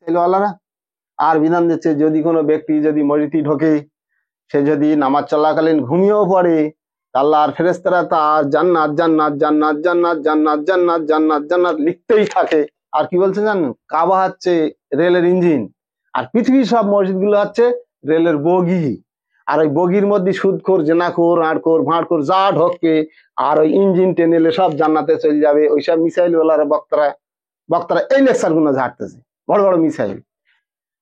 মিসাইলওয়ালারা আর বিধান দিচ্ছে, যদি কোনো ব্যক্তি যদি মসজিদে ঢোকে, সে যদি নামাজ চলাকালীন ঘুমিয়েও পড়ে, আল্লাহর ফেরেশতারা তার জান্নাত জান্নাত জান্নাত জান্নাত জান্নাত জান্নাত জান্নাত জান্নাত লিখতেই থাকে। আর কি বলছে জানেন? কাবা হচ্ছে রেলের ইঞ্জিন, আর পৃথিবীর সব মসজিদগুলো হচ্ছে রেলের বগি। আর ওই বগির মধ্যে সুদখোর, জেনাখোর, আঁড়খোর, ভাঁড়খোর যা ঢোকে, আর ওই ইঞ্জিন টেনে এলে সব জান্নাতে চলে যাবে। ওইসব মিসাইলওয়ালারা বক্তারা এই লেকচার গুলো ঝাড়তেছে, বড় বড় মিসাইল,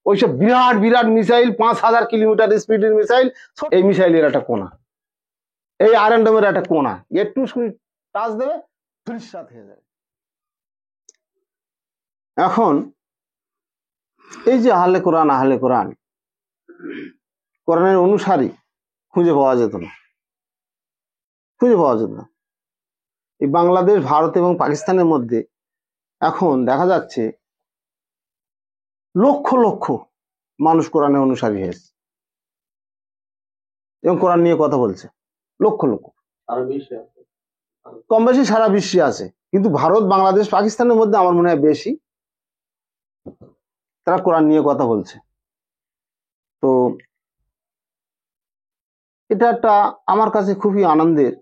ওইসব বিরাট বিরাট মিসাইল, 5,000 কিলোমিটার স্পিডের মিসাইল। এই মিসাইলের একটা কোনা, এই আয়রন ডোমের একটা কোনা, একটু টাচ দেবে ধূলিসাৎ হয়ে যাবে। এখন এই যে আহলে কোরআন, কোরআনের অনুসারী খুঁজে পাওয়া যেত না। এই বাংলাদেশ, ভারত এবং পাকিস্তানের মধ্যে এখন দেখা যাচ্ছে লক্ষ লক্ষ মানুষ কোরআনের অনুসারী হয়েছে এবং কোরআন নিয়ে কথা বলছে। লক্ষ লক্ষ, কম বেশি সারা বিশ্বে আছে, কিন্তু ভারত, বাংলাদেশ, পাকিস্তানের মধ্যে আমার মনে হয় বেশি তারা কোরআন নিয়ে কথা বলছে। তো এটা একটা আমার কাছে খুবই আনন্দের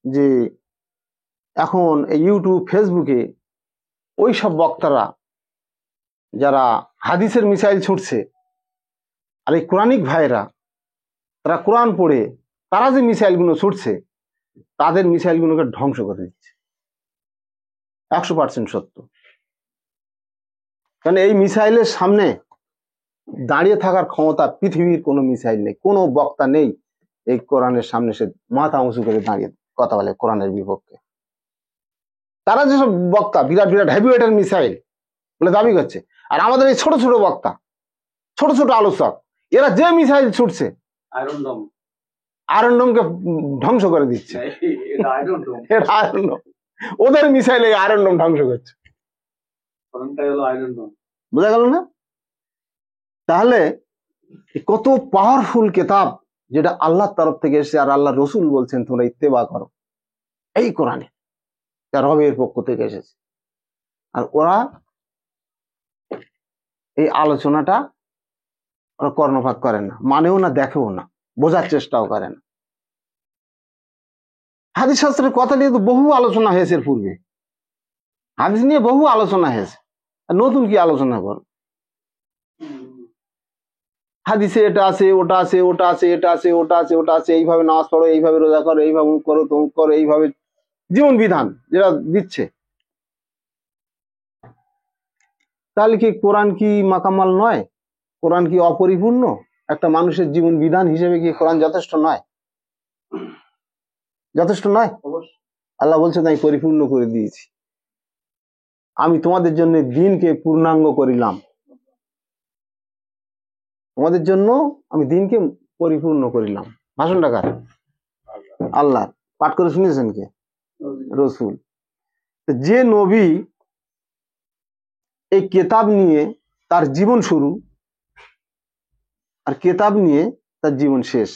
যে এখন এই ইউটিউব, ফেসবুকে ওই সব বক্তারা যারা হাদিসের মিসাইল ছুটছে, আর এই কোরআনিক ভাইরা তারা কোরআন পড়ে তারা যে মিসাইলগুলো ছুটছে, তাদের মিসাইলগুলোকে ধ্বংস করে দিচ্ছে। 100% সত্য। কারণ এই মিসাইলের সামনে দাঁড়িয়ে থাকার ক্ষমতা পৃথিবীর কোনো মিসাইল নেই, কোনো বক্তা নেই এই কোরআনের সামনে সে মাথা উঁচু করে দাঁড়িয়ে কথা বলে কোরআনের বিপক্ষে। তারা যেসব বক্তা বিরাট বিরাট হেভিওয়েটের মিসাইল বলে দাবি করছে, আর আমাদের এই ছোট ছোট বক্তা, ছোট ছোট আলোচক, এরা যে মিসাইল ছুটছে আয়রন ডোমকে ধ্বংস করে দিচ্ছে। ওদের মিসাইল এই আয়রন ডোম ধ্বংস করছে। বোঝা গেল না? তাহলে কত পাওয়ারফুল কেতাব, যেটা আল্লাহর তরফ থেকে এসেছে, আর আল্লাহ রসুল বলছেন তোমরা ইত্তেবা করো এই কোরআনে, যা রবের পক্ষ থেকে এসেছে। আর ওরা এই আলোচনাটা ওরা কর্ণপাত করেন না, মানেও না, দেখেও না, বোঝার চেষ্টাও করে না। হাদিস শাস্ত্রের কথা নিয়ে তো বহু আলোচনা হয়েছে পূর্বে, হাদিস নিয়ে বহু আলোচনা হয়েছে, নতুন কি আলোচনা কর? হাদিসে এটা আছে, ওটা আছে, ওটা আছে, এটা আছে, ওটা আছে, ওটা আছে, এইভাবে নামাজ পড়ো, এইভাবে রোজা করো, এইভাবে করো, তমুক করো, এইভাবে জীবন বিধান যেটা দিচ্ছে। তাহলে কি কোরআন কি মাকামাল নয়? কোরআন কি অপরিপূর্ণ? একটা মানুষের জীবন বিধান হিসেবে কি কোরআন যথেষ্ট নয়? যথেষ্ট নয়? আল্লাহ বলছে তাই পরিপূর্ণ করে দিয়েছি, আমি তোমাদের জন্য দিনকে পূর্ণাঙ্গ করিলাম, তোমাদের জন্য আমি দিনকে পরিপূর্ণ করিলাম। ভাষণটা কার? আল্লাহ। পাঠ করে শুনেছেন কে? রসুল। যে নবী এই কেতাব নিয়ে তার জীবন শুরু, আর কেতাব নিয়ে তার জীবন শেষ,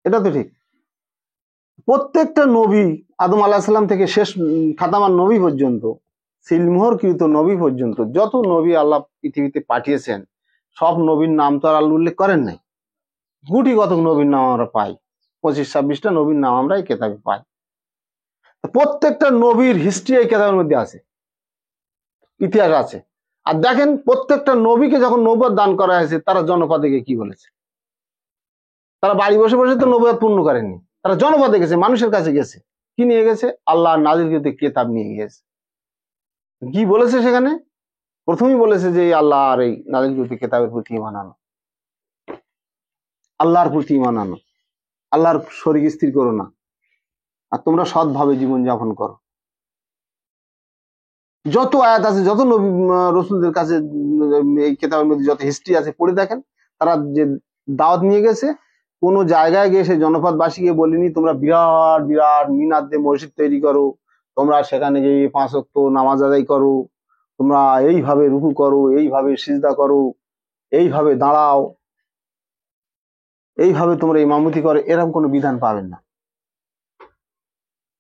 এটা তো ঠিক। প্রত্যেকটা নবী, আদম আলাইহিস সালাম থেকে শেষ খাতামান নবী পর্যন্ত, সিলমোহরকৃত নবী পর্যন্ত, যত নবী আল্লাহ পৃথিবীতে পাঠিয়েছেন, সব নবীর নাম তো আর আল্লাহ উল্লেখ করেন নাই। গুটি কতক নবীর নাম আমরা পাই, 25-26টা নবীর নাম আমরা এই কেতাবে পাই। প্রত্যেকটা নবীর হিস্ট্রি এই কেতাবের মধ্যে আছে, ইতিহাস আছে। আর দেখেন প্রত্যেকটা নবীকে যখন নবুয়ত দান করা হয়েছে, তারা জনপদে গিয়ে কি বলেছে? তারা বাড়ি বসে বসে তো নবুয়ত পূর্ণ করেননি, তারা জনপদে গেছে, মানুষের কাছে গেছে। কি নিয়ে গেছে? আল্লাহ নাযিলকৃত কেতাব নিয়ে গেছে। কি বলেছে সেখানে? প্রথমেই বলেছে যে আল্লাহ আর এই নাযিলকৃত কেতাবের প্রতি ঈমান আনো, আল্লাহর প্রতি ঈমান আনো, আল্লাহর শরীক স্থির করো না, আর তোমরা সৎভাবে জীবন যাপন করো। যত আয়াত আছে, যত নবী রসুলদের কাছে এই কেতাবের মধ্যে যত হিস্ট্রি আছে, পড়ে দেখেন। তারা যে দাওয়াত নিয়ে গেছে, কোন জায়গায় গিয়ে সেই জনপদবাসীকে বলিনি তোমরা বিরাট বিরাট মিনার দিয়ে মসজিদ তৈরি করো, তোমরা সেখানে গিয়ে 5 ওয়াক্ত নামাজ আদায় করো, তোমরা এইভাবে রুকু করো, এইভাবে সিজদা করো, এইভাবে দাঁড়াও, এইভাবে তোমরা ইমামতি করো, এরকম কোনো বিধান পাবেন না।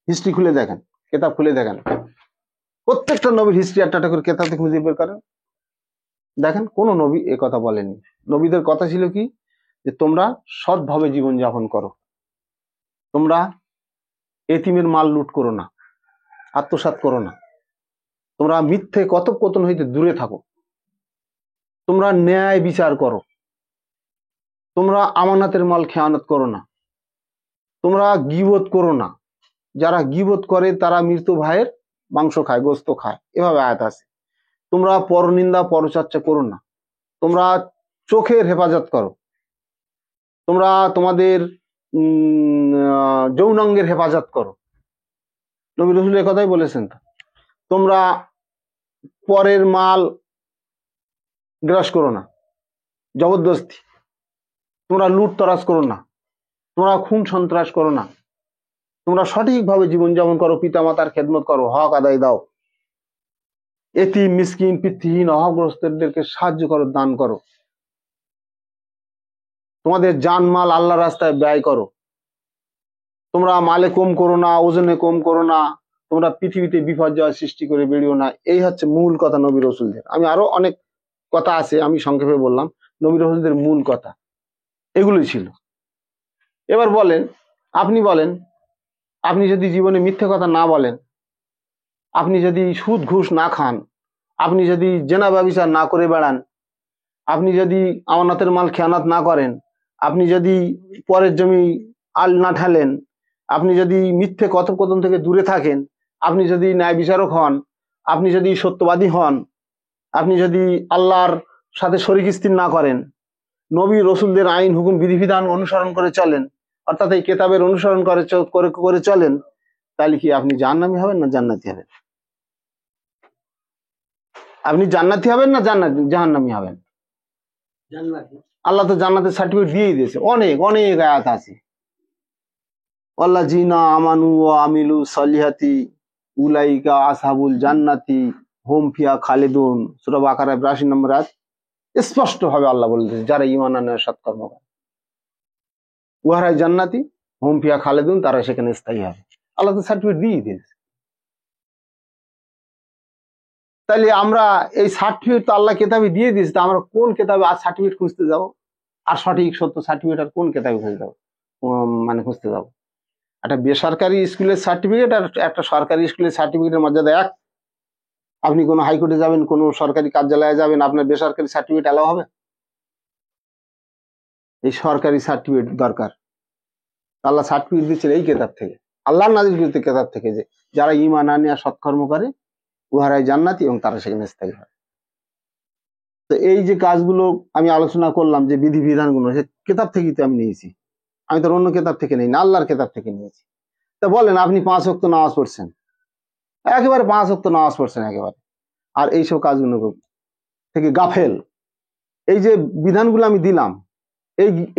হিস্ট্রি খুলে দেখেন, কেতাব খুলে দেখেন, প্রত্যেকটা নবীর হিস্ট্রি একটা করে কেতাব থেকে খুঁজে বের করেন, দেখেন কোন নবী এ কথা বলেনি। নবীদের কথা ছিল কি, যে তোমরা সৎভাবে জীবন যাপন করো, তোমরা এতিমের মাল লুট করো না, আত্মসাৎ করো না, তোমরা মিথ্যে কথোপকথন হইতে দূরে থাকো, তোমরা ন্যায় বিচার করো, তোমরা আমানাতের মাল খেয়ানত করো না, তোমরা গীবত করো না, যারা গীবত করে তারা মৃত ভাইয়ের মাংস খায়, গোস্ত খায়, এভাবে আয়াত আছে। তোমরা পরনিন্দা পরচর্চা করো না, তোমরা চোখের হেফাজত করো, তোমরা তোমাদের যৌনাঙ্গের হেফাজত করো। নবী রাসূল এ কথাই বলেছেন। তোমরা পরের মাল গ্রাস করো না, জবরদস্তি, তোমরা লুট তরাজ করো না, তোমরা খুন সন্ত্রাস করো না, তোমরা সঠিকভাবে জীবনযাপন করো, পিতামাতার খেদমত করো, হক আদায় দাও, এতিম মিসকিন পিতৃহীন অভাবগ্রস্তদেরকে সাহায্য করো, দান করো, তোমাদের জানমাল আল্লাহ রাস্তায় ব্যয় করো, তোমরা মালে কম করো না, ওজনে কম করো না, তোমরা পৃথিবীতে বিপর্যয় সৃষ্টি করে বেরিও না। এই হচ্ছে মূল কথা নবী রাসূলদের। আমি আরো অনেক কথা আছে, আমি সংক্ষেপে বললাম, নবী রাসূলদের মূল কথা এগুলোই ছিল। এবার বলেন, আপনি যদি জীবনে মিথ্যে কথা না বলেন, আপনি যদি সুদ ঘুষ না খান, আপনি যদি জেনা ব্যভিচার না করে বেড়ান, আপনি যদি আমানতের মাল খেয়ানত না করেন, আপনি যদি পরের জমি আল না ঢালেন, আপনি যদি মিথ্যে কথোপকথন থেকে দূরে থাকেন, আপনি যদি ন্যায় বিচারক হন, আপনি যদি সত্যবাদী হন, আপনি যদি আল্লাহর সাথে শরীক স্থির না করেন, নবী রসুলদের আইন হুকুম বিধিবিধান অনুসরণ করে চলেন, অর্থাৎ এই কেতাবের অনুসরণ করে চলেন, তাহলে কি আপনি জাহান্নামী হবেন না জান্নাতি হবেন? আপনি জান্নাতি হবেন না জাহান্নামী হবেন? আল্লাহ তো জান্নাতের সার্টিফিকেট দিয়েই দিয়েছে, অনেক অনেক আয়াত আছে। ওয়াল্লাযীনা আমানু ওয়া আমিলু সলিহাতি উলাইকা আসহাবুল জান্নাতি হুম ফিহা খালিদুন, সূরা বাকারা ৮২ নম্বর আয়াত স্পষ্ট ভাবে আল্লাহ বলেছেন, যারা ঈমান আনে সৎকর্ম করে উহারাই জান্নাতি, হুম ফিহা খালিদুন, তারা সেখানে স্থায়ী হবে। আল্লাহ তো সার্টিফিকেট দিয়ে দিয়েছে। তাহলে আমরা এই সার্টিফিকেট তো আল্লাহ কেতাবে দিয়ে দিয়েছে, তো আমরা কোন কেতাবে আর সার্টিফিকেট খুঁজতে যাবো? আর সঠিক সত্য সার্টিফিকেট আর কোন কেতাবে খুঁজতে যাবো? খুঁজতে যাবো? একটা বেসরকারি স্কুলের সার্টিফিকেট আর একটা সরকারি স্কুলের সার্টিফিকেটের মর্যাদা এক। আপনি কোনো হাইকোর্টে যাবেন, কোনো সরকারি কার্যালয়ে যাবেন, আপনার বেসরকারি সার্টিফিকেট অ্যালাউ হবে? এই সরকারি সার্টিফিকেট দরকার। আল্লাহ সার্টিফিকেট দিচ্ছেন এই কেতাব থেকে, আল্লাহর নাযিলকৃত কেতাব থেকে, যে যারা ঈমান আনে আর সৎকর্ম করে উহারাই জান্নাতি এবং তারা সেখানে স্থায়ী হয়। তো এই যে কাজগুলো আমি আলোচনা করলাম, যে বিধিবিধানগুলো, সে কেতাব থেকেই তো আমি নিয়েছি, আমি তো অন্য কেতাব থেকে নেই না, আল্লাহর কেতাব থেকে নিয়েছি। তা বলেন, আপনি 5 ওয়াক্ত নামাজ পড়ছেন, একেবারে 5 ওয়াক্ত নামাজ পড়ছেন একেবারে, আর এইসব কাজগুলো থেকে গাফেল। এই যে বিধানগুলো আমি দিলাম,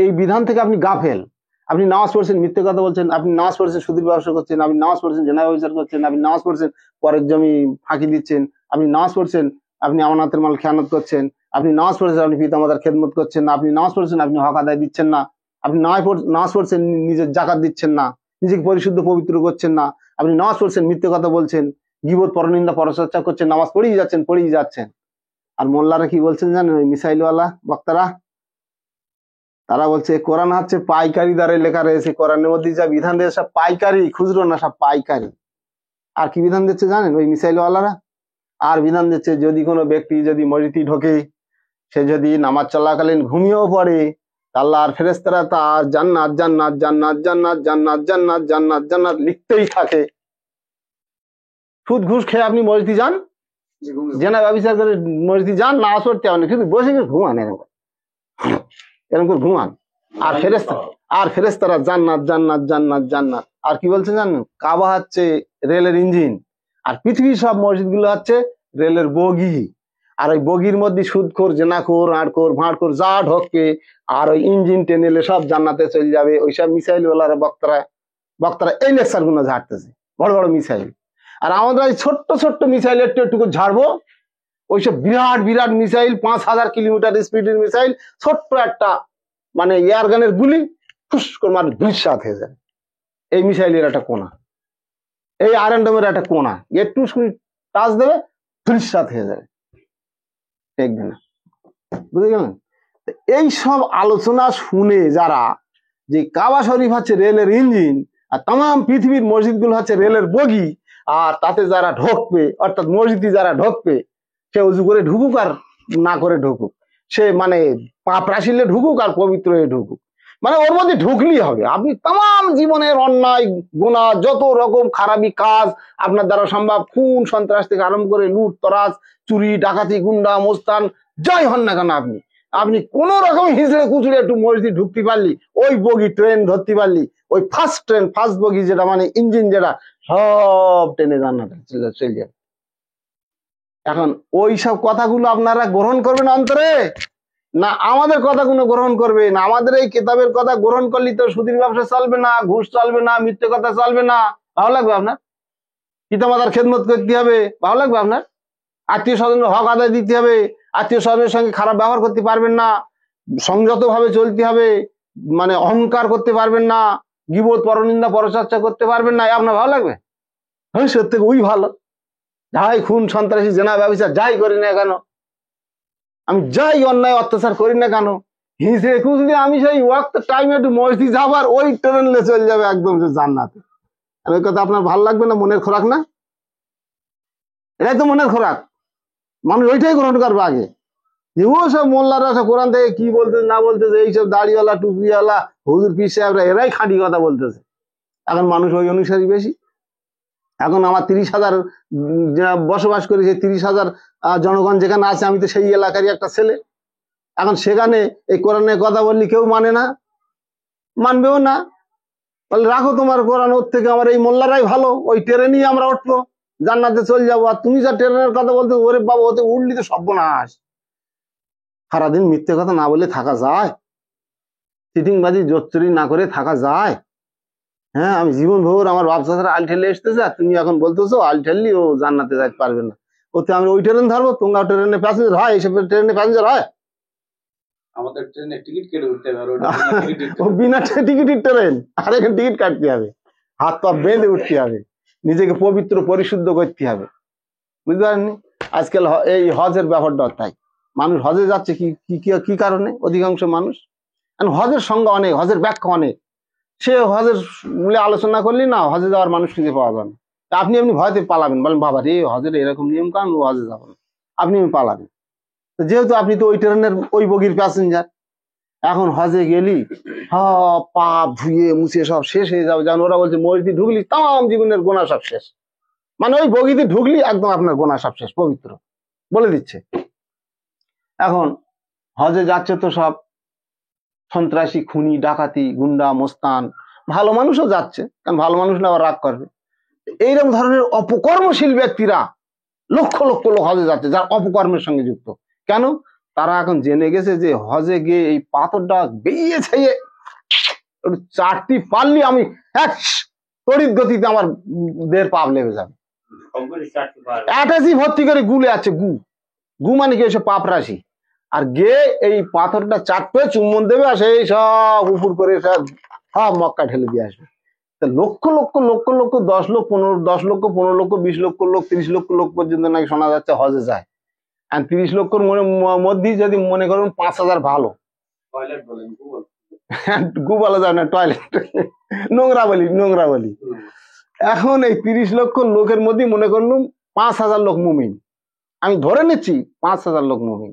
এই বিধান থেকে আপনি গাফেল। আপনি নামাজ পড়ছেন, মিথ্যে কথা বলছেন, আপনি নামাজ পড়ছেন, সুদের ব্যবসা করছেন, আপনি নামাজ পড়ছেন, জেনা ব্যবচার করছেন, আপনি নামাজ পড়ছেন, পরের জমি ফাঁকি দিচ্ছেন, আপনি নামাজ পড়ছেন, আপনি আমানতের মাল খেয়ানত করছেন, আপনি নামাজ পড়ছেন, আপনি পিতামাতার খেদমত করছেন না, আপনি নামাজ পড়ছেন, আপনি হক আদায় দিচ্ছেন না, আপনি নামাজ পড়ছেন, নিজের জাকাত দিচ্ছেন না, নিজেকে পরিশুদ্ধ পবিত্র করছেন না, আপনি নামাজ পড়ছেন, মিথ্যে কথা বলছেন, গীবত পরনিন্দা পরচর্চা করছেন, নামাজ পড়েই যাচ্ছেন। আর মোল্লারা কি বলছেন জানেন? ওই মিসাইলওয়ালা বক্তারা, তারা বলছে কোরআন হচ্ছে পাইকারি দ্বারে লেখা রয়েছে, কোরআনের মধ্যে যা বিধান রয়েছে সব পাইকারি, খুচরো না, সব পাইকারি। আর কি বিধান দিচ্ছে জানেন ওই মিসাইলওয়ালারা? আর বিধান দিচ্ছে, যদি কোনো ব্যক্তি যদি মসজিদে ঢোকে, সে যদি নামাজ চলাকালীন ঘুমিয়েও পড়ে, আল্লাহর ফেরেশতারা তার জান্নাত জান্নাত জান্নাত জান্নাত জান্নাত জান্নাত জান্নাত জান্নাত লিখতেই থাকে। সুদ ঘুষ খেয়ে আপনি মসজিদে যান, জেনা ব্যভিচার করে মসজিদে যান, নামাজ পড়তে হবে না, কিন্তু বসে ঘুমান, এরকম করে ঘুমান। আর ফেরেশতারা জান্নাত জান্নাত জান্নাত জান্নাত। আর কি বলছে জানেন? কাবা হচ্ছে রেলের ইঞ্জিন, আর পৃথিবীর সব মসজিদগুলো হচ্ছে রেলের বগি। আর ওই বগির মধ্যে সুদখোর, জেনাখোর, আড়খোর, ভাঁড়খোর যা ঢোকে, আর ওই ইঞ্জিন টেনে এলে সব জান্নাতে চলে যাবে। ওইসব মিসাইল ওয়ালারা বক্তারা এই লেকচার গুলো ঝাড়তেছে, বড় বড় মিসাইল। আর আমরা এই ছোট্ট ছোট্ট মিসাইল একটু ঝাড়বো, ওইসব বিরাট বিরাট মিসাইল, 5000 কিলোমিটার স্পিডের মিসাইল, ছোট্ট একটা এয়ার গানের গুলি ফুস করে মানে ধূলিসাৎ হয়ে যায়। এই মিসাইলের একটা কোনা, এই আয়রন ডোমের একটা কোনা, একটু টাচ দেবে, ধুলিস্বাৎ হয়ে যাবে, দেখবে না। বুঝে গেলেন? এই সব আলোচনা শুনে যারা, যে কাবা শরীফ হচ্ছে রেলের ইঞ্জিন আর তাম পৃথিবীর মসজিদগুলো হচ্ছে রেলের বগি, আর তাতে যারা ঢোকবে, অর্থাৎ মসজিদে যারা ঢোকবে, সে উজু করে ঢুকুক আর না করে ঢুকুক, সে মানে পাপ রাশিলে ঢুকুক আর পবিত্র হয়ে ঢুকুক, মানে ওর মধ্যে ঢুকলেই হবে। আপনি তাম জীবনের অন্যায় গুনাহ, যত রকম খারাপি কাজ আপনার দ্বারা সম্ভব, খুন সন্ত্রাস থেকে আরম্ভ করে লুট তরাজ, চুরি ডাকাতি, গুন্ডা মোস্তান, যাই হন না কেন, আপনি আপনি কোন রকম হিজড়ে কুচড়ে একটু মসজিদ ঢুকতে পারলি, ওই বগি ট্রেন ধরতে পারলি, ওই ফার্স্ট ট্রেন ফার্স্ট বগি যেটা মানে ইঞ্জিন যেটা, সব ট্রেনে জান্নাতে চলে যাবে। এখন ওই সব কথাগুলো আপনারা গ্রহণ করবেন অন্তরে, না আমাদের কথাগুলো গ্রহণ করবে না? আমাদের এই কিতাবের কথা গ্রহণ করলে তো সুদের ব্যবসা চলবে না, ঘুষ চলবে না, মিথ্যে কথা চলবে না। ভালো লাগবে আপনার? পিতামাতার খেদমত করতে হবে, ভালো লাগবে আপনার? আত্মীয় স্বজনের হক আদায় দিতে হবে, আত্মীয় স্বজনের সঙ্গে খারাপ ব্যবহার করতে পারবেন না, সংযত ভাবে চলতে হবে, মানে অহংকার করতে পারবেন না, গীবত পরনিন্দা পরচর্চা করতে পারবেন না, আপনার ভালো লাগবে? হ্যাঁ, সত্যি ওই ভালো, যাই খুন সন্ত্রাসী জেনা ব্যবচার যাই করি না কেন, আমি যাই অন্যায় অত্যাচার করি না কেন, হিসে খুঁজলে আমি সেই ওয়াক্ত টাইমে একটু মসজিদ যাবার ওই ট্রেনে চলে যাবে একদম জান্নাতে। ওই কথা আপনার ভালো লাগবে না? মনের খোরাক না? এটাই তো মনের খোরাক, মানুষ ওইটাই গ্রহণ করবে আগে। যে ও সব মোল্লারা সব কোরআন থেকে কি বলতেছে না বলতেছে, এইসব দাড়িওয়ালা টুপিওয়ালা হুজুর পীর সাহেবরা এরাই খাঁটি কথা বলতেছে। এখন মানুষ ওই অনুসারী বেশি। এখন আমার 30,000 বসবাস করে, যে 30,000 জনগণ যেখানে আছে, আমি তো সেই এলাকারই একটা ছেলে। এখন সেখানে এই কোরআনের কথা বললি কেউ মানে না, মানবেও না, বলে রাখো তোমার কোরআন, ওর থেকে আমার এই মোল্লারাই ভালো, ওই ট্রেনেই আমরা উঠবো, জান্নাতে চলে যাবো। আর তুমি যা ট্রেনের কথা বলতে, ওরে বাবা ওতে উঠলি তো সর্বনাশ। সারাদিন মিথ্যে কথা না বলে থাকা যায়? চিটিংবাজি জোচ্চুরি না করে থাকা যায়? হ্যাঁ, আমি জীবন ভোর আমার বাপসারা আল ঠেলে এসতেছে, আর তুমি এখন বলতেছো আল ঠেললি ও জান্নাতে যাইতে পারবে না, ওতে আমি ওই ট্রেন ধরবো, তোমরা ট্রেনে প্যাসেঞ্জার হয়, এইসব ট্রেনে প্যাসেঞ্জার হয়? আমাদের ট্রেনে টিকিট কেটে উঠতে হবে, ও বিনা টিকিটের ট্রেন, আর এখানে টিকিট কাটতে হবে, হাত পা বেঁধে উঠতে হবে, নিজেকে পবিত্র পরিশুদ্ধ করতে হবে। বুঝতে পারেননি? আজকাল এই হজের ব্যাপারটা তাই, মানুষ হজে যাচ্ছে কি কি কারণে? অধিকাংশ মানুষ হজের সংজ্ঞা অনেক, হজের ব্যাখ্যা অনেক, সে হজের মূলে আলোচনা করলি না, হজে যাওয়ার মানুষ খুঁজে পাওয়া যাবে না। আপনি এমনি ভয়তে পালাবেন, বলেন বাবা রে হজের এরকম নিয়ম কানুন, হজে যাবো না, আপনি পালাবেন। যেহেতু আপনি তো ওই ট্রেনের ওই বগির প্যাসেঞ্জার, এখন হজে গেলি পাপ ধুয়ে মুছে সব শেষ হয়ে যাবে। যেমন ওরা বলছে মসজিদে ঢুকলি তাম জীবনের গোনা সব শেষ, মানে ওই বগিতে ঢুকলি একদম আপনার গোনা সব শেষ, পবিত্র বলে দিচ্ছে। এখন হজে যাচ্ছে তো সব সন্ত্রাসী, খুনি, ডাকাতি, গুন্ডা মোস্তান, ভালো মানুষও যাচ্ছে, কারণ ভালো মানুষ না আবার রাগ করবে। এইরকম ধরনের অপকর্মশীল ব্যক্তিরা লক্ষ লক্ষ লোক হজে যাচ্ছে, যার অপকর্মের সঙ্গে যুক্ত। কেন? তারা এখন জেনে গেছে যে হজে গিয়ে এই পাথরটা বেরিয়ে ছেয়ে চারটি পারলি আমি এক তড়িৎ গতিতে আমার দেহের পাপ লেগে যাবে। অ্যাটাচি ভর্তি করে গুলে আছে, গু মানে কি? এসব পাপ রাশি। আর গে এই পাথরটা চাটবে, চুম্বন দেবে, আর সেই সব উপর করে সব মক্কা ঢেলে দিয়ে আসবে। লক্ষ লক্ষ লক্ষ লক্ষ 10 লক্ষ 15 লক্ষ 20 লক্ষ লোক 30 লক্ষ লোক পর্যন্ত নাকি শোনা যাচ্ছে হজে যায়। আর 30 লক্ষর মধ্যে যদি মনে করুন 5,000 ভালো, গু বলা যায় না, টয়লেট, নোংরা বলি। এখন এই 30 লক্ষ লোকের মধ্যে মনে করলুম 5,000 লোক মুমিন, আমি ধরে নিচ্ছি 5,000 লোক মুমিন।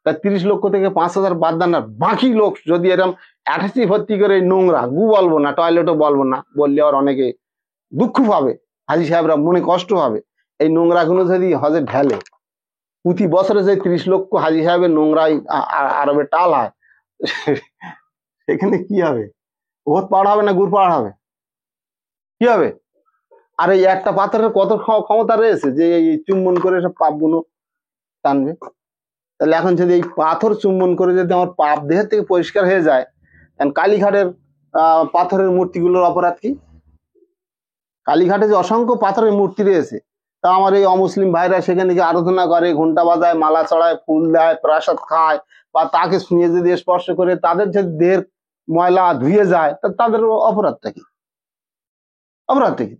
তা 30 লক্ষ থেকে 5,000 বাদ দেন, আর বাকি লোক যদি এরকম অ্যাটাচি ভর্তি করে নোংরা, গু বলবো না, টয়লেটও বলবো না, বললে আর অনেকে দুঃখ পাবে, হাজি সাহেবরা মনে কষ্ট হবে। এই নোংরা গুলো যদি হজে ঢেলে, প্রতি বছরে যে 30 লক্ষ হাজি সাহেবের নোংরাই আরবে টাল হয়, সেখানে কি হবে? ওত পাড় হবে না গুড় পাড় হবে? কি হবে? আর এই একটা পাথরের কত ক্ষমতা রয়েছে যে এই চুম্বন করে সব পাপগুলো টানবে। তাহলে এখন যদি এই পাথর চুম্বন করে যদি আমার পাপ দেহের থেকে পরিষ্কার হয়ে যায়, কালীঘাটের পাথরের মূর্তিগুলোর অপরাধ কি? কালীঘাটে যে অসংখ্য পাথরের মূর্তি রয়েছে, তা আমার এই অমুসলিম ভাইরা সেখানে গিয়ে আরাধনা করে, ঘন্টা বাজায়, মালা চড়ায়, ফুল দেয়, প্রসাদ খায়, বা তাকে শুনিয়ে যদি স্পর্শ করে তাদের যদি দেহের ময়লা ধুয়ে যায়, তাদের অপরাধটা কি? অপরাধটা কি?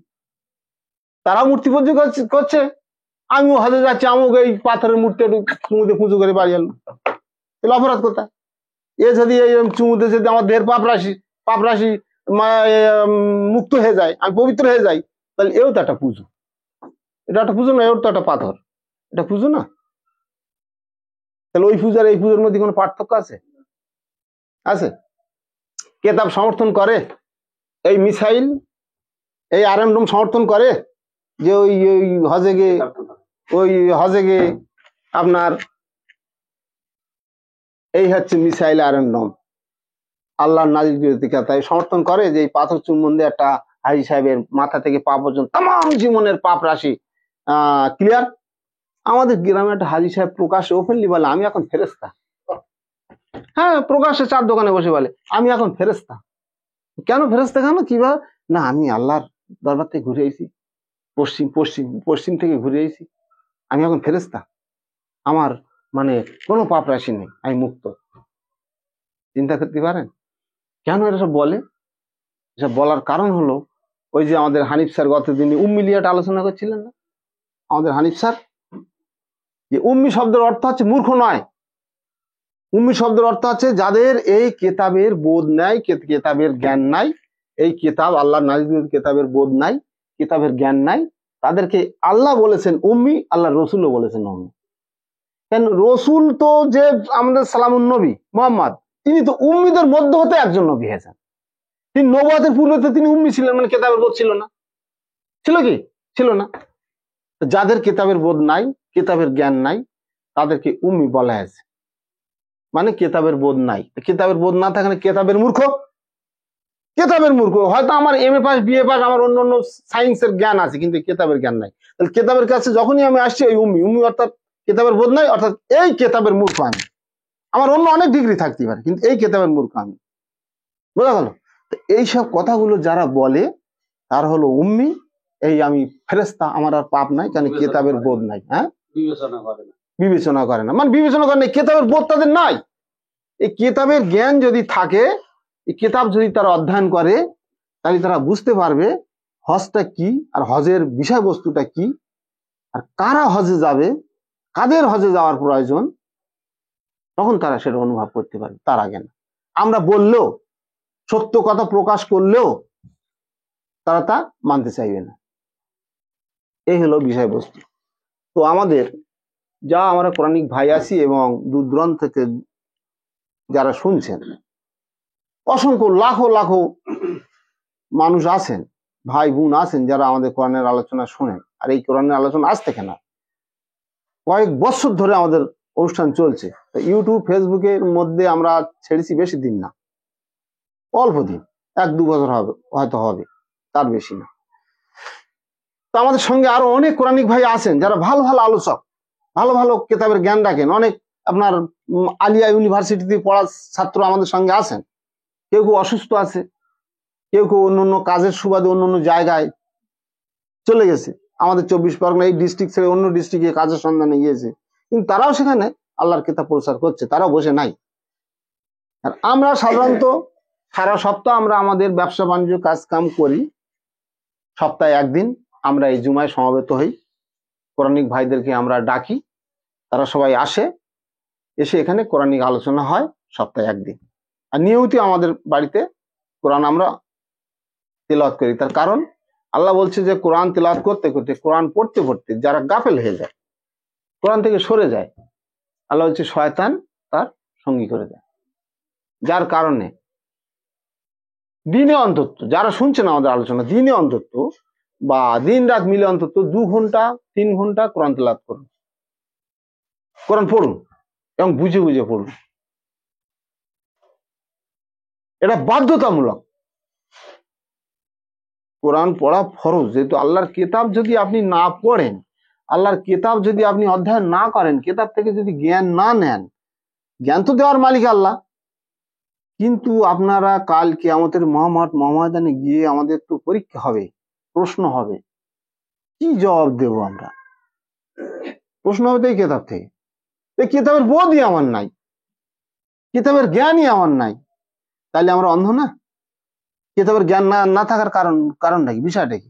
তারা মূর্তি পূজা করছে, আমিও হজে যাচ্ছি, আমাকে এই পাথরের মূর্তি একটু চুমুতে পুজো করে বাড়ি এলাম, তাহলে অপরাধ কোথায়? এ যদি এই চুমুতে যদি আমার দেহের পাপ রাশি মুক্ত হয়ে যায়, আমি পবিত্র হয়ে যাই, তাহলে এও তো একটা পুজো। এটা একটা পুজো না? এর তো একটা পাথর, এটা পুজো না? তাহলে ওই পূজার এই পুজোর মধ্যে কোনো পার্থক্য আছে? আছে? কেতাব সমর্থন করে, এই মিসাইল, এই আরএম সমর্থন করে যে ওই হজে গিয়ে আপনার এই হচ্ছে মিসাইল আরএম আল্লাহর নাজিল তাই সমর্থন করে যে এই পাথর চুম্বন দিয়ে একটা হাজি সাহেবের মাথা থেকে পা পর্যন্ত তাম জীবনের পাপ রাশি ক্লিয়ার। আমাদের গ্রামে একটা হাজি সাহেব প্রকাশ্যে ওপেনলি বলে আমি এখন ফেরেশতা। হ্যাঁ, প্রকাশ্যে চার দোকানে বসে বলে আমি এখন ফেরেশতা। কেন ফেরেশতা? কেন কিভাবে? না, আমি আল্লাহর দরবার থেকে ঘুরে এসেছি, পশ্চিম থেকে ঘুরে এসেছি, আমি এখন ফেরেশতা, আমার মানে কোনো পাপ রাশি নেই, আমি মুক্ত। চিন্তা করতে পারেন কেন এরা সব বলে? এসব বলার কারণ হলো ওই যে আমাদের হানিফ স্যার গত দিনে উম্মিলিয়াটা আলোচনা করছিলেন না, আমাদের হানিফ স্যার, যে উম্মি শব্দের অর্থ হচ্ছে মূর্খ নয়। উম্মি শব্দের অর্থ হচ্ছে যাদের এই কেতাবের বোধ নাই, কেতাবের জ্ঞান নাই, এই কেতাব আল্লাহ নাজিল কেতাবের বোধ নাই, কেতাবের জ্ঞান নাই, তাদেরকে আল্লাহ বলেছেন উম্মি, আল্লাহ রসুলও বলেছেন উম্মি। কেন? রসুল তো যে আমাদের সালামুন নবী মোহাম্মদ, তিনি তো উম্মিদের মধ্য হতে একজন নবী হয়েছেন। তিনি নবুয়তের পূর্বে তিনি উম্মি ছিলেন, মানে কেতাবের বোধ ছিল না। ছিল কি? ছিল না। যাদের কেতাবের বোধ নাই, কেতাবের জ্ঞান নাই, তাদেরকে উম্মি বলা হয়েছে, মানে কেতাবের বোধ নাই। কেতাবের বোধ না থাকলে কেতাবের মূর্খ। কেতাবের মূর্খ হয়তো আমার M A pass, BA pass, আমার অন্য অন্য সায়েন্সের জ্ঞান আছে, কিন্তু কেতাবের জ্ঞান নাই। তাহলে কেতাবের কাছে যখনই আমি আসছি ওই উম্মি অর্থাৎ কেতাবের বোধ নাই, অর্থাৎ এই কেতাবের মূর্খ আমি। আমার অন্য অনেক ডিগ্রি থাকতে পারে, কিন্তু এই কেতাবের মূর্খ আমি। বোঝা গেল? এইসব কথাগুলো যারা বলে তার হলো উম্মি, এই আমি ফেরেশতা, আমার আর পাপ নাই, কারণ কেতাবের বোধ নাই। হ্যাঁ, বিবেচনা করে না, মানে বিবেচনা করে না, কেতাবের বোধ তাদের নাই। এই কেতাবের জ্ঞান যদি থাকে, এই কেতাব যদি তারা অধ্যয়ন করে, তাহলে তারা বুঝতে পারবে হজটা কি, আর হজের বিষয়বস্তুটা কি, আর কারা হজে যাবে, কাদের হজে যাওয়ার প্রয়োজন, তখন তারা সেটা অনুভব করতে পারবে। তার আগে না। আমরা বললেও, সত্য কথা প্রকাশ করলেও তারা তা মানতে চাইবে না। এই হলো বিষয়বস্তু। তো আমাদের যা আমরা কোরআনিক ভাই আছি এবং দূর দূরান্ত থেকে যারা শুনছেন, অসংখ্য লাখো লাখো মানুষ আছেন, ভাই বোন আছেন যারা আমাদের কোরআনের আলোচনা শোনেন। আর এই কোরআনের আলোচনা আজ থেকে না, কয়েক বছর ধরে আমাদের অনুষ্ঠান চলছে। ইউটিউব ফেসবুকের মধ্যে আমরা ছেড়েছি বেশি দিন না, অল্প দিন, 1-2 বছর হবে, হয়তো হবে, তার বেশি না। তো আমাদের সঙ্গে আরো অনেক কোরআনিক ভাই আছেন যারা ভালো ভালো আলোচক, ভালো ভালো কেতাবের জ্ঞান রাখেন। অনেক আপনার আলিয়া ইউনিভার্সিটিতে পড়া ছাত্র আমাদের সঙ্গে আছেন। কেউ কেউ অসুস্থ আছে, কেউ কেউ অন্য অন্য কাজের সুবাদে অন্য অন্য জায়গায় চলে গেছে, আমাদের 24 পরগনা এই ডিস্ট্রিক্ট ছেড়ে অন্য ডিস্ট্রিক্টে কাজের সন্ধানে গিয়েছে, কিন্তু তারাও সেখানে আল্লাহর কিতাব প্রচার করছে, তারাও বসে নাই। আর আমরা সাধারণত সারা সপ্তাহ আমরা আমাদের ব্যবসা বাণিজ্য কাজ কাম করি, সপ্তাহে একদিন আমরা এই জুমায় সমবেত হই, কোরআনিক ভাইদেরকে আমরা ডাকি, তারা সবাই আসে, এসে এখানে কোরআনিক আলোচনা হয় সপ্তাহে একদিন। আর নিয়মিত আমাদের বাড়িতে কোরআন আমরা তেলাওয়াত করি। তার কারণ আল্লাহ বলছে যে কোরআন তেলাওয়াত করতে করতে, কোরআন পড়তে পড়তে যারা গাফেল হয়ে যায়, কোরআন থেকে সরে যায়, আল্লাহ বলছে শয়তান তার সঙ্গী করে দেয়। যার কারণে দিনে অন্তত যারা শুনছেন আমাদের আলোচনা, দিনে অন্তত বা দিন রাত মিলে অন্তত 2 ঘন্টা 3 ঘন্টা কোরআন তেলাওয়াত করুন, কোরআন পড়ুন এবং বুঝে বুঝে পড়ুন। এটা বাধ্যতামূলক, কোরআন পড়া ফরজ। যেহেতু আল্লাহর কিতাব যদি আপনি না পড়েন, আল্লাহর কিতাব যদি আপনি অধ্যয়ন না করেন, কিতাব থেকে যদি জ্ঞান না নেন, জ্ঞান তো দেওয়ার মালিক আল্লাহ, কিন্তু আপনারা কাল কিয়ামতের মহাময়দানে গিয়ে আমাদের তো পরীক্ষা হবে, প্রশ্ন হবে, কি জবাব দেব আমরা? প্রশ্ন হবে তো এই কিতাব থেকে। এই কিতাবের বোধই আমার নাই, কিতাবের জ্ঞানই আমার নাই, তাহলে আমরা অন্ধ না? কিতাবের জ্ঞান না থাকার কারণটা কি, বিষয়টা কি?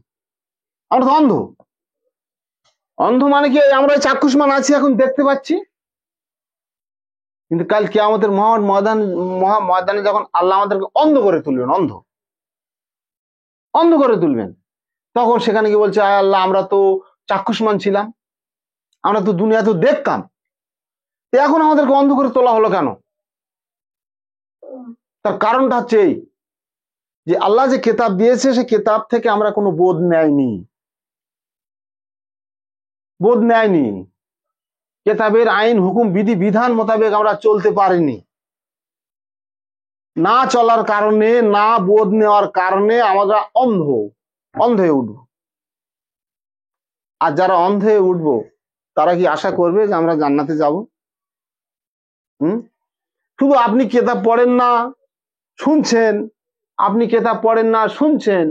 আমরা তো অন্ধ। অন্ধ মানে কি আমরা চাক্ষুষমান আছি, এখন দেখতে পাচ্ছি, কিন্তু কাল কিয়ামতের ময়দানে যখন আল্লাহ আমাদেরকে অন্ধ করে তুলবেন, অন্ধ করে তুলবেন, তখন সেখানে কি বলছে, আয় আল্লাহ আমরা তো চাক্ষুষমান ছিলাম, আমরা তো দুনিয়া তো দেখতাম, তো এখন আমাদেরকে অন্ধ করে তোলা হলো কেন? তার কারণটা হচ্ছে এই যে আল্লাহ যে কেতাব দিয়েছে সে কেতাব থেকে আমরা কোনো বোধ নেয়নি, কেতাবের আইন হুকুম বিধি বিধান মোতাবেক আমরা চলতে পারিনি, না চলার কারণে, না বোধ নেওয়ার কারণে আমরা অন্ধ হয়ে উঠবো। আর যারা অন্ধ হয়ে উঠবো তারা কি আশা করবে যে আমরা জান্নাতে যাব? শুধু আপনি কেতাব পড়েন না, শুনছেন, আপনি কেতাব পড়েন না, শুনছেন,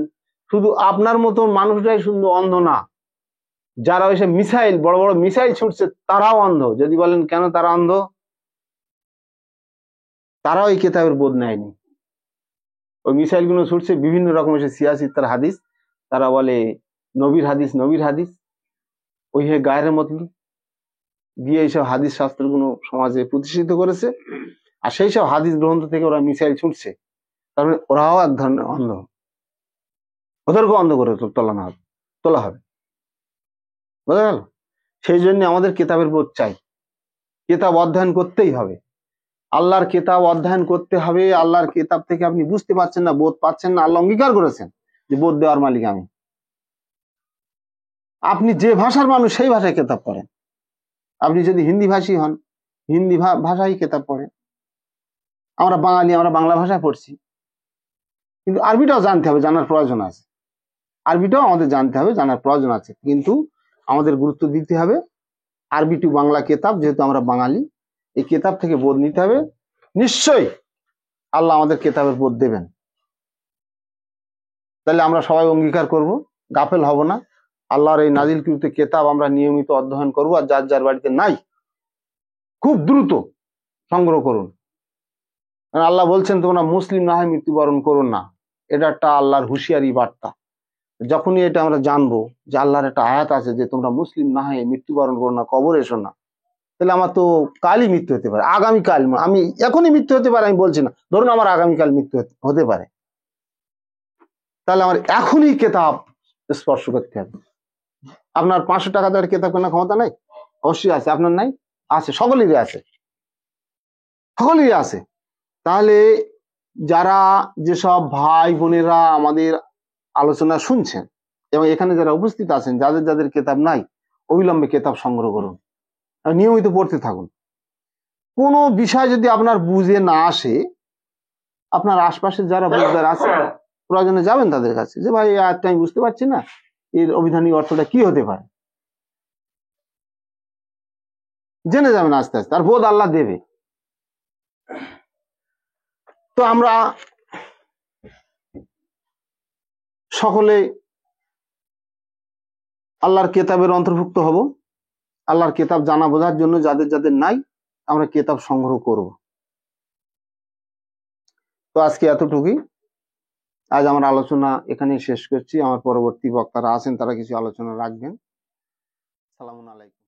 শুধু আপনার মতন মানুষরাই শুধু অন্ধ না, যারা ওইসব মিসাইল, বড় বড় মিসাইল ছুটছে তারাও অন্ধ। যদি বলেন কেন তারা অন্ধ, তারাও এই কেতাবের বোধ নেয়নি। ওই মিসাইল গুলো ছুটছে বিভিন্ন রকম এসে সিয়াসিত্তার হাদিস, তারা বলে নবীর হাদিস, ওই হে গায়ের মতলব দিয়ে এইসব হাদিস শাস্ত্রগুলো সমাজে প্রতিষ্ঠিত করেছে, আর সেই সব হাদিস গ্রন্থ থেকে ওরা মিসাইল ছুটছে, তার মানে ওরাও এক ধরনের অন্ধ, ওদেরকেও অন্ধ করে তোলা হবে। বোঝা গেল? সেই জন্য আমাদের কেতাবের বোধ চাই, কেতাব অধ্যয়ন করতেই হবে, আল্লাহর কেতাব অধ্যয়ন করতে হবে। আল্লাহর কেতাব থেকে আপনি বুঝতে পারছেন না, বোধ পাচ্ছেন না, আল্লাহ অঙ্গীকার করেছেন যে বোধ দেওয়ার মালিক আমি। আপনি যে ভাষার মানুষ সেই ভাষায় কেতাব পড়েন, আপনি যদি হিন্দি ভাষী হন হিন্দি ভাষায় কেতাব পড়েন, আমরা বাঙালি, আমরা বাংলা ভাষায় পড়ছি, কিন্তু আরবিটাও জানতে হবে, জানার প্রয়োজন আছে, আরবিটাও আমাদের জানতে হবে, জানার প্রয়োজন আছে, কিন্তু আমাদের গুরুত্ব দিতে হবে আরবি টু বাংলা কেতাব, যেহেতু আমরা বাঙালি, এই কেতাব থেকে বোধ নিতে হবে। নিশ্চয়ই আল্লাহ আমাদের কেতাবের বোধ দেবেন, তাহলে আমরা সবাই অঙ্গীকার করব, গাফেল হব না। আল্লাহর এই নাজিলকৃত কেতাব আমরা নিয়মিত অধ্যয়ন করব, আর যার যার বাড়িতে নাই খুব দ্রুত সংগ্রহ করুন। কারণ আল্লাহ বলছেন তোমরা মুসলিম না হয় মৃত্যুবরণ করুন না, এটা একটা আল্লাহর হুঁশিয়ারি বার্তা। যখনই এটা আমরা জানবো যে আল্লাহর একটা আয়াত আছে যে তোমরা মুসলিম না হয় মৃত্যুবরণ করো না, কবর এসো না, তাহলে আমার তো কালই মৃত্যু হতে পারে, আগামীকাল, আমি এখনই মৃত্যু হতে পারে আমি বলছি না, ধরুন আমার আগামীকাল মৃত্যু হতে পারে, তাহলে আমার এখনই কেতাব স্পর্শ করতে হবে। আপনার 500 টাকা দেওয়ার কেতাব কেনার ক্ষমতা নাই? অবশ্যই আছে। আপনার নাই? আছে, সকলেরই আছে, সকলেরই আছে। তাহলে যারা, যেসব ভাই বোনেরা আমাদের আলোচনা শুনছেন এবং এখানে যারা উপস্থিত আছেন, যাদের যাদের কেতাব নাই, অবিলম্বে কেতাব সংগ্রহ করুন, নিয়মিত পড়তে থাকুন। কোনো বিষয় যদি আপনার বুঝে না আসে, আপনার আশপাশে যারা বুঝদার আছে প্রয়োজনে যাবেন তাদের কাছে, যে ভাই এই আয়াতটা আমি বুঝতে পারছি না, এর অভিধানিক অর্থটা কি হতে পারে, জেনে যাবেন আস্তে আস্তে, আর বোধ আল্লাহ দেবে। তো আমরা সকলে আল্লাহর কেতাবের অন্তর্ভুক্ত হব, আল্লাহর কেতাব জানা বোঝার জন্য যাদের যাদের নাই আমরা কেতাব সংগ্রহ করব। তো আজকে এতটুকুই, আজ আমার আলোচনা এখানেই শেষ করছি। আমার পরবর্তী বক্তারা আছেন, তারা কিছু আলোচনা রাখবেন। সালামু আলাইকুম।